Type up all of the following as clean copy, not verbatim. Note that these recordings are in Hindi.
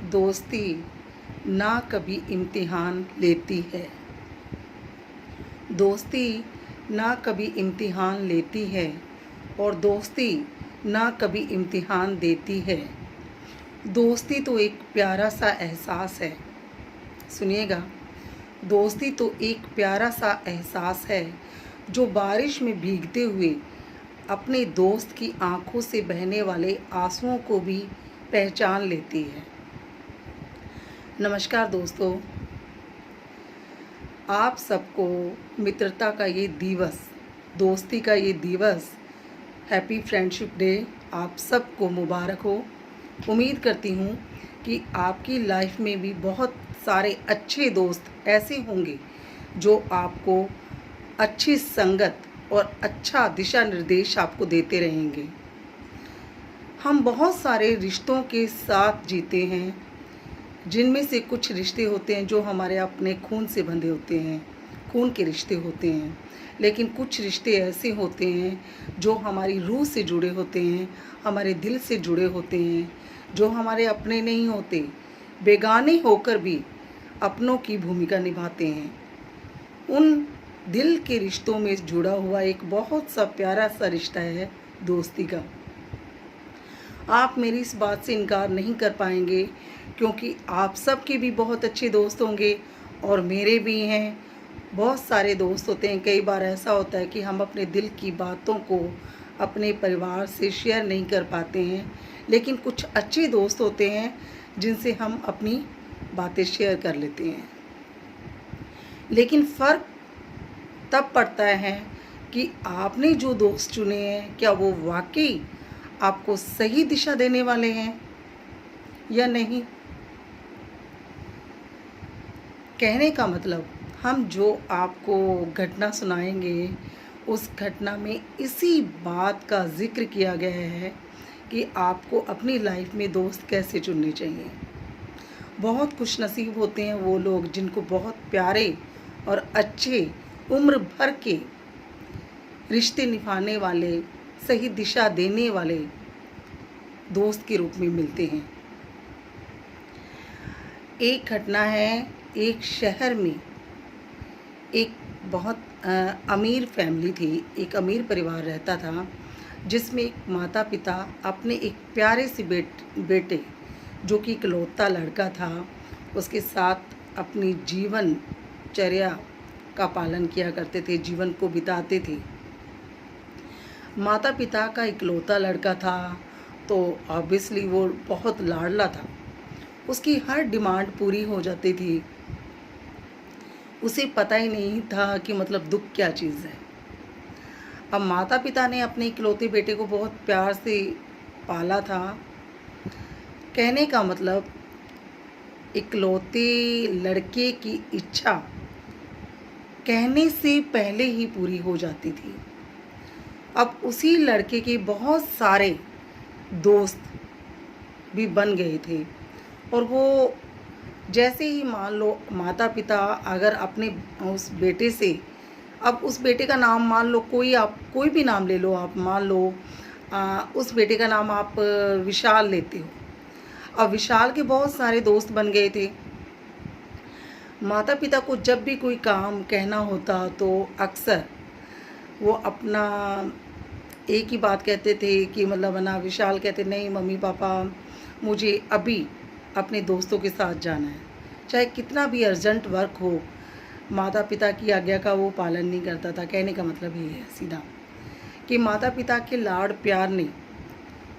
दोस्ती ना कभी इम्तिहान लेती है। दोस्ती ना कभी इम्तिहान लेती है और दोस्ती ना कभी इम्तिहान देती है। दोस्ती तो एक प्यारा सा एहसास है। सुनिएगा, दोस्ती तो एक प्यारा सा एहसास है जो बारिश में भीगते हुए अपने दोस्त की आंखों से बहने वाले आंसुओं को भी पहचान लेती है। नमस्कार दोस्तों, आप सबको मित्रता का ये दिवस, दोस्ती का ये दिवस, हैप्पी फ्रेंडशिप डे आप सबको मुबारक हो। उम्मीद करती हूँ कि आपकी लाइफ में भी बहुत सारे अच्छे दोस्त ऐसे होंगे जो आपको अच्छी संगत और अच्छा दिशा निर्देश आपको देते रहेंगे। हम बहुत सारे रिश्तों के साथ जीते हैं, जिनमें से कुछ रिश्ते होते हैं जो हमारे अपने खून से बंधे होते हैं, खून के रिश्ते होते हैं। लेकिन कुछ रिश्ते ऐसे होते हैं जो हमारी रूह से जुड़े होते हैं, हमारे दिल से जुड़े होते हैं, जो हमारे अपने नहीं होते, बेगाने होकर भी अपनों की भूमिका निभाते हैं। उन दिल के रिश्तों में जुड़ा हुआ एक बहुत सा प्यारा सा रिश्ता है दोस्ती का। आप मेरी इस बात से इनकार नहीं कर पाएंगे क्योंकि आप सबके भी बहुत अच्छे दोस्त होंगे और मेरे भी हैं। बहुत सारे दोस्त होते हैं। कई बार ऐसा होता है कि हम अपने दिल की बातों को अपने परिवार से शेयर नहीं कर पाते हैं, लेकिन कुछ अच्छे दोस्त होते हैं जिनसे हम अपनी बातें शेयर कर लेते हैं। लेकिन फ़र्क तब पड़ता है कि आपने जो दोस्त चुने हैं, क्या वो वाकई आपको सही दिशा देने वाले हैं या नहीं। कहने का मतलब, हम जो आपको घटना सुनाएंगे उस घटना में इसी बात का जिक्र किया गया है कि आपको अपनी लाइफ में दोस्त कैसे चुनने चाहिए। बहुत खुशनसीब होते हैं वो लोग जिनको बहुत प्यारे और अच्छे उम्र भर के रिश्ते निभाने वाले, सही दिशा देने वाले दोस्त के रूप में मिलते हैं। एक घटना है, एक शहर में एक बहुत अमीर फैमिली थी, एक अमीर परिवार रहता था जिसमें एक माता पिता अपने एक प्यारे से बेटे जो कि इकलौता लड़का था, उसके साथ अपनी जीवनचर्या का पालन किया करते थे, जीवन को बिताते थे। माता पिता का इकलौता लड़का था तो ऑब्वियसली वो बहुत लाडला था। उसकी हर डिमांड पूरी हो जाती थी। उसे पता ही नहीं था कि मतलब दुख क्या चीज़ है। अब माता पिता ने अपने इकलौते बेटे को बहुत प्यार से पाला था। कहने का मतलब, इकलौते लड़के की इच्छा कहने से पहले ही पूरी हो जाती थी। अब उसी लड़के के बहुत सारे दोस्त भी बन गए थे और वो जैसे ही मान लो माता पिता अगर अपने उस बेटे से, अब उस बेटे का नाम मान लो आप कोई भी नाम ले लो, आप मान लो उस बेटे का नाम आप विशाल लेते हो। अब विशाल के बहुत सारे दोस्त बन गए थे। माता पिता को जब भी कोई काम कहना होता तो अक्सर वो अपना एक ही बात कहते थे कि मतलब ना, विशाल कहते नहीं मम्मी पापा मुझे अभी अपने दोस्तों के साथ जाना है। चाहे कितना भी अर्जेंट वर्क हो, माता पिता की आज्ञा का वो पालन नहीं करता था। कहने का मतलब ये है सीधा कि माता पिता के लाड़ प्यार ने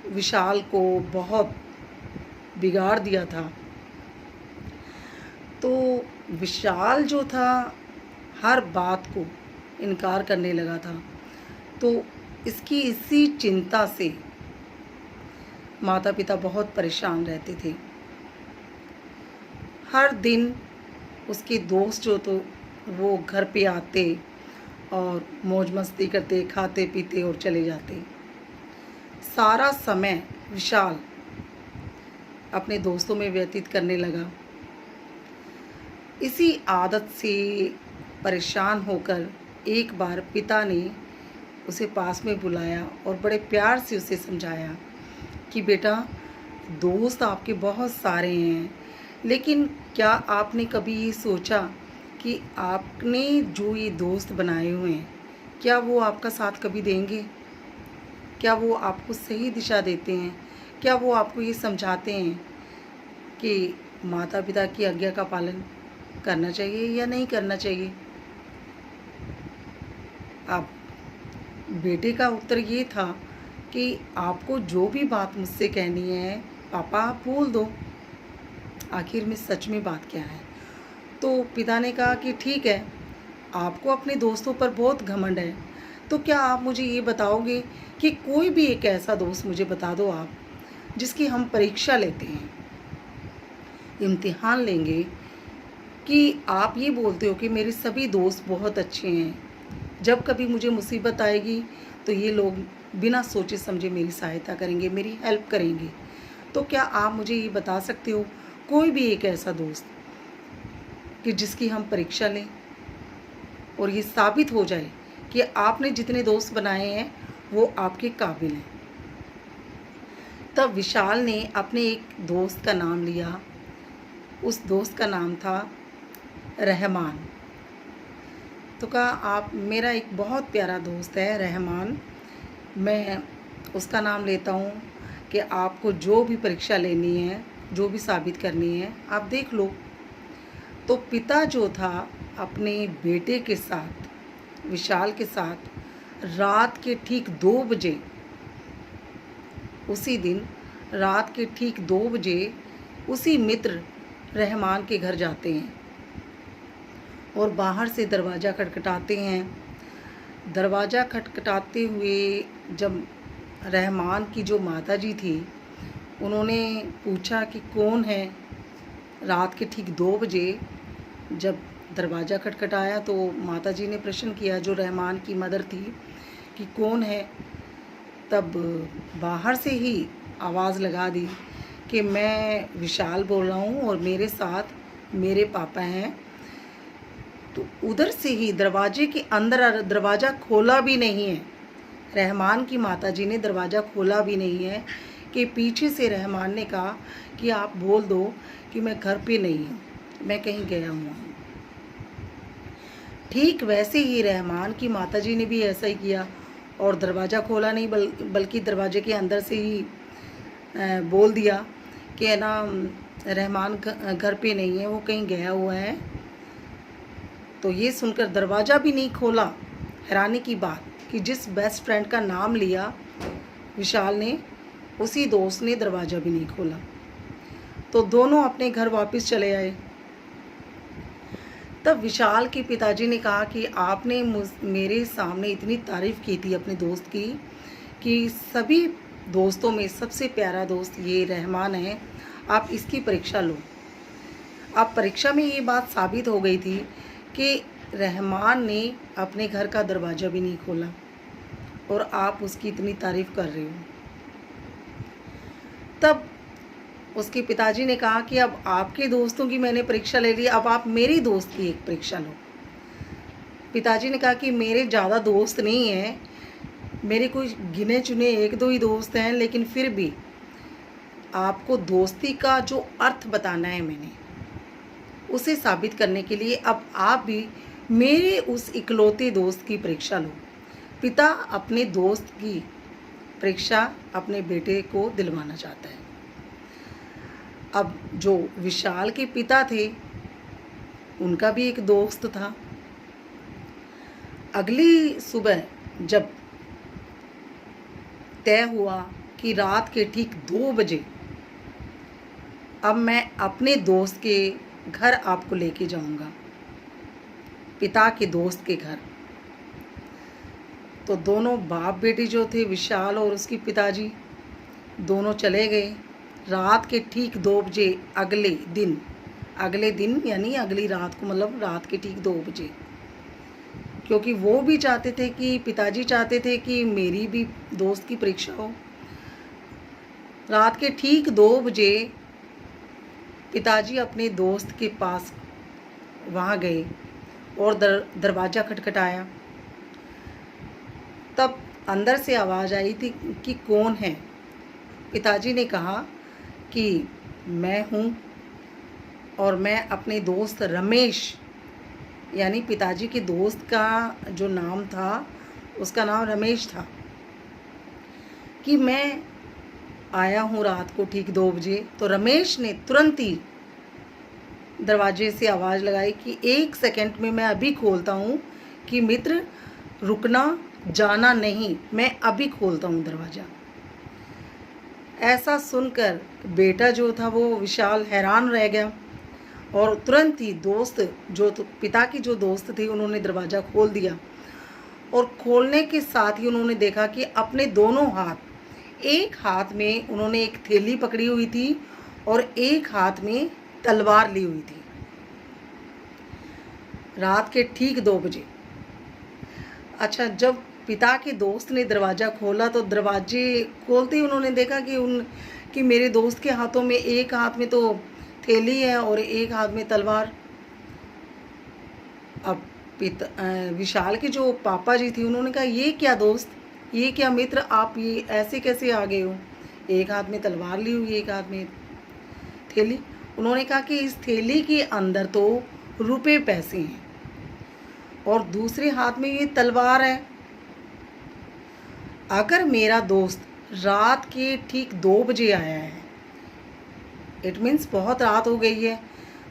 विशाल को बहुत बिगाड़ दिया था। तो विशाल जो था हर बात को इनकार करने लगा था। तो इसकी इसी चिंता से माता पिता बहुत परेशान रहते थे। हर दिन उसके दोस्त जो तो वो घर पे आते और मौज मस्ती करते, खाते पीते और चले जाते। सारा समय विशाल अपने दोस्तों में व्यतीत करने लगा। इसी आदत से परेशान होकर एक बार पिता ने उसे पास में बुलाया और बड़े प्यार से उसे समझाया कि बेटा, दोस्त आपके बहुत सारे हैं, लेकिन क्या आपने कभी ये सोचा कि आपने जो ये दोस्त बनाए हुए हैं, क्या वो आपका साथ कभी देंगे? क्या वो आपको सही दिशा देते हैं? क्या वो आपको ये समझाते हैं कि माता-पिता की आज्ञा का पालन करना चाहिए या नहीं करना चाहिए? अब बेटे का उत्तर ये था कि आपको जो भी बात मुझसे कहनी है पापा आप बोल दो, आखिर में सच में बात क्या है। तो पिता ने कहा कि ठीक है, आपको अपने दोस्तों पर बहुत घमंड है, तो क्या आप मुझे ये बताओगे कि कोई भी एक ऐसा दोस्त मुझे बता दो आप, जिसकी हम परीक्षा लेते हैं, इम्तिहान लेंगे, कि आप ये बोलते हो कि मेरे सभी दोस्त बहुत अच्छे हैं, जब कभी मुझे मुसीबत आएगी तो ये लोग बिना सोचे समझे मेरी सहायता करेंगे, मेरी हेल्प करेंगे। तो क्या आप मुझे ये बता सकते हो कोई भी एक ऐसा दोस्त कि जिसकी हम परीक्षा लें और ये साबित हो जाए कि आपने जितने दोस्त बनाए हैं वो आपके काबिल हैं। तब विशाल ने अपने एक दोस्त का नाम लिया। उस दोस्त का नाम था रहमान। तो कहा आप, मेरा एक बहुत प्यारा दोस्त है रहमान, मैं उसका नाम लेता हूँ कि आपको जो भी परीक्षा लेनी है, जो भी साबित करनी है, आप देख लो। तो पिता जो था अपने बेटे के साथ, विशाल के साथ, रात के ठीक 2 बजे, उसी दिन रात के ठीक 2 बजे उसी मित्र रहमान के घर जाते हैं और बाहर से दरवाज़ा खटखटाते हैं। दरवाज़ा खटखटाते हुए जब रहमान की जो माताजी थी, उन्होंने पूछा कि कौन है। रात के ठीक 2 बजे जब दरवाज़ा खटखटाया तो माताजी ने प्रश्न किया, जो रहमान की मदर थी, कि कौन है। तब बाहर से ही आवाज़ लगा दी कि मैं विशाल बोल रहा हूँ और मेरे साथ मेरे पापा हैं। तो उधर से ही दरवाजे के अंदर, दरवाज़ा खोला भी नहीं है, रहमान की माताजी ने दरवाज़ा खोला भी नहीं है, कि पीछे से रहमान ने कहा कि आप बोल दो कि मैं घर पे नहीं हूँ, मैं कहीं गया हुआ हूँ। ठीक वैसे ही रहमान की माताजी ने भी ऐसा ही किया और दरवाज़ा खोला नहीं, बल्कि दरवाजे के अंदर से ही बोल दिया कि है ना, रहमान घर पे नहीं है, वो कहीं गया हुआ है। तो ये सुनकर दरवाज़ा भी नहीं खोला। हैरानी की बात कि जिस बेस्ट फ्रेंड का नाम लिया विशाल ने, उसी दोस्त ने दरवाज़ा भी नहीं खोला। तो दोनों अपने घर वापस चले आए। तब विशाल के पिताजी ने कहा कि आपने मेरे सामने इतनी तारीफ़ की थी अपने दोस्त की कि सभी दोस्तों में सबसे प्यारा दोस्त ये रहमान है, आप इसकी परीक्षा लो। अब परीक्षा में ये बात साबित हो गई थी कि रहमान ने अपने घर का दरवाज़ा भी नहीं खोला और आप उसकी इतनी तारीफ़ कर रहे हो। तब उसके पिताजी ने कहा कि अब आपके दोस्तों की मैंने परीक्षा ले ली, अब आप मेरी दोस्त की एक परीक्षा लो। पिताजी ने कहा कि मेरे ज़्यादा दोस्त नहीं हैं, मेरे कुछ गिने चुने 1-2 ही दोस्त हैं, लेकिन फिर भी आपको दोस्ती का जो अर्थ बताना है मैंने, उसे साबित करने के लिए अब आप भी मेरे उस इकलौते दोस्त की परीक्षा लो। पिता अपने दोस्त की परीक्षा अपने बेटे को दिलवाना चाहता है। अब जो विशाल के पिता थे, उनका भी एक दोस्त था। अगली सुबह जब तय हुआ कि रात के ठीक 2 बजे अब मैं अपने दोस्त के घर आपको लेके जाऊंगा, पिता के दोस्त के घर। तो दोनों बाप बेटी जो थे, विशाल और उसकी पिताजी, दोनों चले गए। रात के ठीक 2 बजे अगले दिन यानी अगली रात को, मतलब रात के ठीक 2 बजे, क्योंकि वो भी चाहते थे कि, पिताजी चाहते थे कि मेरी भी दोस्त की परीक्षा हो। रात के ठीक 2 बजे पिताजी अपने दोस्त के पास वहाँ गए और दरवाज़ा खटखटाया। तब अंदर से आवाज़ आई थी कि कौन है। पिताजी ने कहा कि मैं हूँ और मैं अपने दोस्त रमेश, यानी पिताजी के दोस्त का जो नाम था उसका नाम रमेश था, कि मैं आया हूँ रात को ठीक 2 बजे। तो रमेश ने तुरंत ही दरवाजे से आवाज़ लगाई कि 1 सेकंड में मैं अभी खोलता हूँ, कि मित्र रुकना, जाना नहीं, मैं अभी खोलता हूँ दरवाज़ा। ऐसा सुनकर बेटा जो था वो विशाल हैरान रह गया और तुरंत ही दोस्त जो पिता की जो दोस्त थी उन्होंने दरवाज़ा खोल दिया। और खोलने के साथ ही उन्होंने देखा कि अपने दोनों हाथ, एक हाथ में उन्होंने एक थैली पकड़ी हुई थी और एक हाथ में तलवार ली हुई थी। रात के ठीक 2 बजे। अच्छा, जब पिता के दोस्त ने दरवाज़ा खोला तो दरवाजे खोलते ही उन्होंने देखा कि मेरे दोस्त के हाथों में, एक हाथ में तो थैली है और एक हाथ में तलवार। अब विशाल के जो पापा जी थे उन्होंने कहा, ये क्या दोस्त, ये क्या मित्र, आप ये ऐसे कैसे आ गए हो, एक हाथ में तलवार ली हुई, एक हाथ में थैली। उन्होंने कहा कि इस थैली के अंदर तो रुपए पैसे हैं और दूसरे हाथ में ये तलवार है। अगर मेरा दोस्त रात के ठीक 2 बजे आया है, इट मीन्स बहुत रात हो गई है,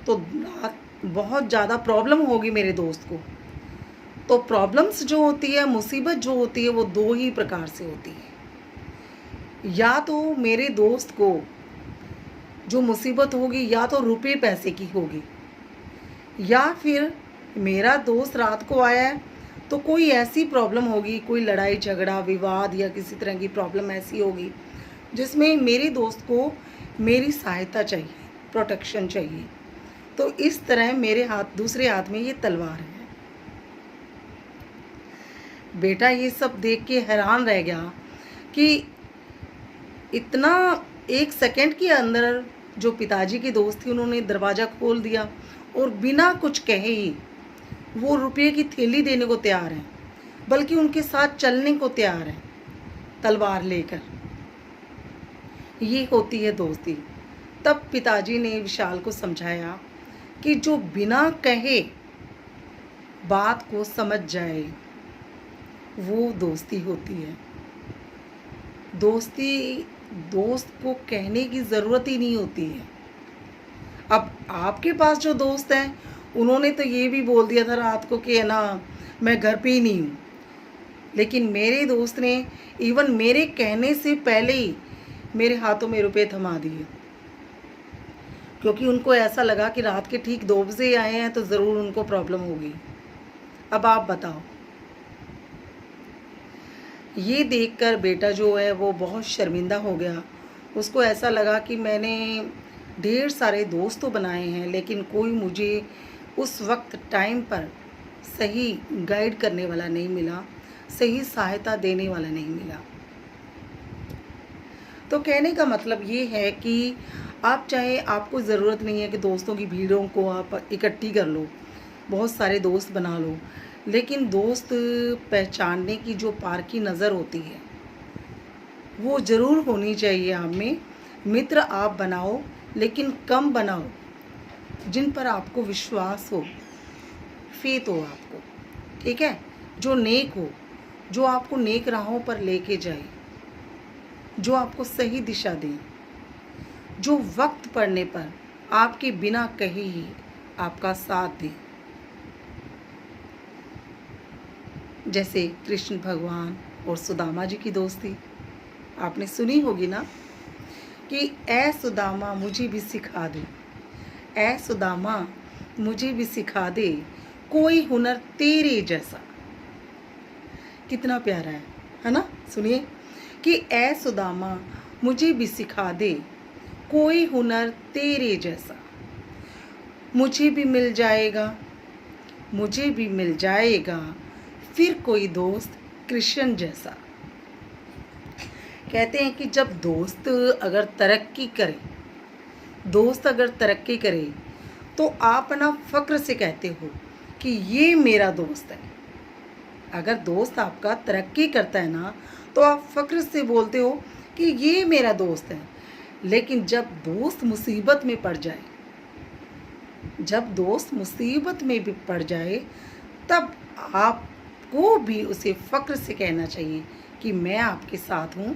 तो रात बहुत ज़्यादा प्रॉब्लम होगी मेरे दोस्त को। तो प्रॉब्लम्स जो होती है, मुसीबत जो होती है, वो 2 ही प्रकार से होती है। या तो मेरे दोस्त को जो मुसीबत होगी या तो रुपए पैसे की होगी, या फिर मेरा दोस्त रात को आया है तो कोई ऐसी प्रॉब्लम होगी, कोई लड़ाई झगड़ा विवाद या किसी तरह की प्रॉब्लम ऐसी होगी जिसमें मेरे दोस्त को मेरी सहायता चाहिए, प्रोटेक्शन चाहिए। तो इस तरह मेरे हाथ, दूसरे हाथ में ये तलवार है। बेटा ये सब देख के हैरान रह गया कि इतना 1 सेकंड के अंदर जो पिताजी के दोस्त थे उन्होंने दरवाज़ा खोल दिया और बिना कुछ कहे ही वो रुपये की थैली देने को तैयार हैं, बल्कि उनके साथ चलने को तैयार हैं तलवार लेकर। ये होती है दोस्ती। तब पिताजी ने विशाल को समझाया कि जो बिना कहे बात को समझ जाए वो दोस्ती होती है। दोस्त को कहने की ज़रूरत ही नहीं होती है। अब आपके पास जो दोस्त हैं उन्होंने तो ये भी बोल दिया था रात को कि है ना, मैं घर पे ही नहीं हूँ, लेकिन मेरे दोस्त ने इवन मेरे कहने से पहले ही मेरे हाथों में रुपए थमा दिए, क्योंकि उनको ऐसा लगा कि रात के ठीक 2 बजे आए हैं तो ज़रूर उनको प्रॉब्लम होगी। अब आप बताओ। ये देखकर बेटा जो है वो बहुत शर्मिंदा हो गया। उसको ऐसा लगा कि मैंने ढेर सारे दोस्त तो बनाए हैं, लेकिन कोई मुझे उस वक्त टाइम पर सही गाइड करने वाला नहीं मिला, सही सहायता देने वाला नहीं मिला। तो कहने का मतलब ये है कि आप चाहे, आपको ज़रूरत नहीं है कि दोस्तों की भीड़ों को आप इकट्ठी कर लो, बहुत सारे दोस्त बना लो, लेकिन दोस्त पहचानने की जो पारखी नज़र होती है वो ज़रूर होनी चाहिए आप में। मित्र आप बनाओ, लेकिन कम बनाओ जिन पर आपको विश्वास हो, फेथ हो आपको, ठीक है, जो नेक हो, जो आपको नेक राहों पर लेके जाए, जो आपको सही दिशा दे, जो वक्त पड़ने पर आपके बिना कहे ही आपका साथ दे। जैसे कृष्ण भगवान और सुदामा जी की दोस्ती आपने सुनी होगी ना, कि ऐ सुदामा मुझे भी सिखा दे, ऐ सुदामा मुझे भी सिखा दे कोई हुनर तेरे जैसा। कितना प्यारा है ना। सुनिए कि ऐ सुदामा मुझे भी सिखा दे कोई हुनर तेरे जैसा, मुझे भी मिल जाएगा, मुझे भी मिल जाएगा फिर कोई दोस्त कृष्ण जैसा। कहते हैं कि जब दोस्त अगर तरक्की करे, दोस्त अगर तरक्की करे तो आप ना फ़क्र से कहते हो कि ये मेरा दोस्त है। अगर दोस्त आपका तरक्की करता है ना तो आप फ़क्र से बोलते हो कि ये मेरा दोस्त है। लेकिन जब दोस्त मुसीबत में पड़ जाए, जब दोस्त मुसीबत में भी पड़ जाए, तब आपको भी उसे फ़क्र से कहना चाहिए कि मैं आपके साथ हूँ,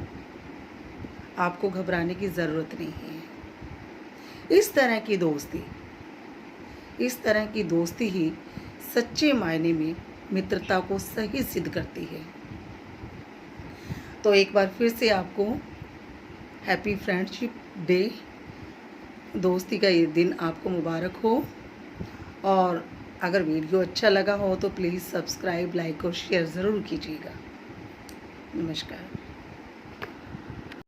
आपको घबराने की ज़रूरत नहीं है। इस तरह की दोस्ती ही सच्चे मायने में मित्रता को सही सिद्ध करती है। तो एक बार फिर से आपको हैप्पी फ्रेंडशिप डे, दोस्ती का ये दिन आपको मुबारक हो। और अगर वीडियो अच्छा लगा हो तो प्लीज़ सब्सक्राइब, लाइक और शेयर ज़रूर कीजिएगा। नमस्कार।